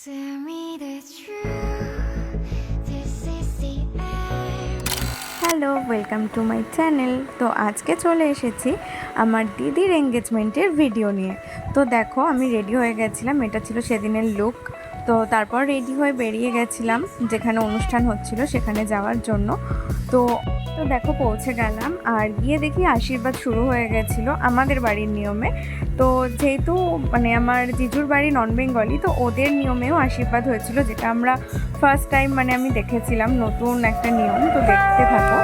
Tell me the truth, this is the end. Hello, welcome to my channel. তো আজকে চলে এসেছি আমার দিদির এঙ্গেজমেন্টের ভিডিও নিয়ে। তো দেখো, আমি রেডি হয়ে গেছিলাম, এটা ছিল সেদিনের লুক। তো তারপর রেডি হয়ে বেরিয়ে গেছিলাম যেখানে অনুষ্ঠান হচ্ছিল সেখানে যাওয়ার জন্য। তো তো দেখো পৌঁছে গেলাম, আর গিয়ে দেখি আশীর্বাদ শুরু হয়ে গেছিলো আমাদের বাড়ির নিয়মে। তো যেহেতু মানে আমার জিজুর বাড়ি নন বেঙ্গলি, তো ওদের নিয়মেও আশীর্বাদ হয়েছিল, যেটা আমরা ফার্স্ট টাইম মানে আমি দেখেছিলাম, নতুন একটা নিয়ম। তো দেখতে থাকো।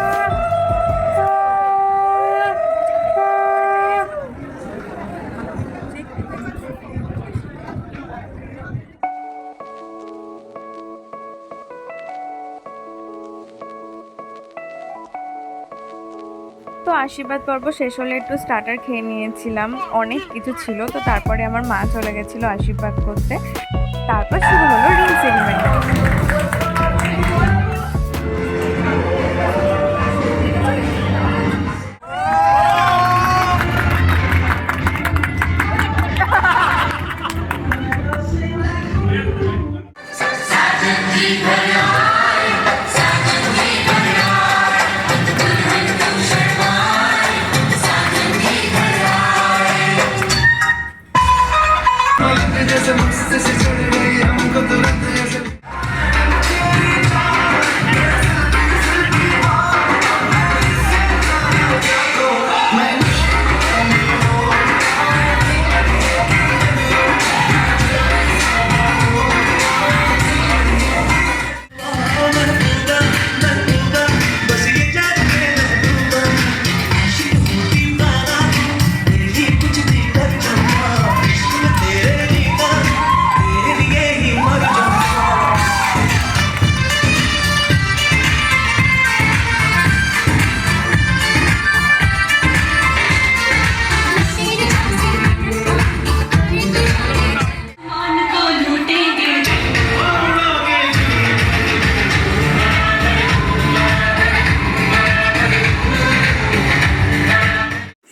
তো আশীর্বাদ পর্ব শেষ হলে একটু স্টার্টার খেয়ে নিয়েছিলাম, অনেক কিছু ছিল। তো তারপরে আমার মা চলে গেছিলো আশীর্বাদ করতে। তারপর শুরু হলো রিং সেরিমনি।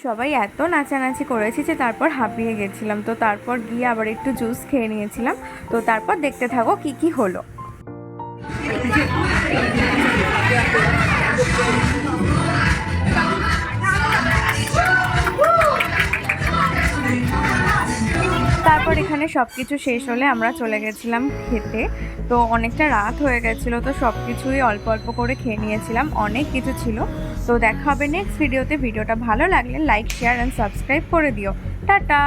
সবাই এত নাচানাচি করেছি যে তারপর হাঁপিয়ে গেছিলাম। তো তারপর গিয়ে আবার একটু জুস খেয়ে নিয়েছিলাম। তো তারপর দেখতে থাকো কি কি হলো। তারপর এখানে সব কিছু শেষ হলে আমরা চলে গেছিলাম খেতে। তো অনেকটা রাত হয়ে গেছিলো, তো সব কিছুই অল্প অল্প করে খেয়ে নিয়েছিলাম, অনেক কিছু ছিল। তো দেখা হবে নেক্সট ভিডিওতে। ভিডিওটা ভালো লাগলে লাইক, শেয়ার অ্যান্ড সাবস্ক্রাইব করে দিও। টাটা।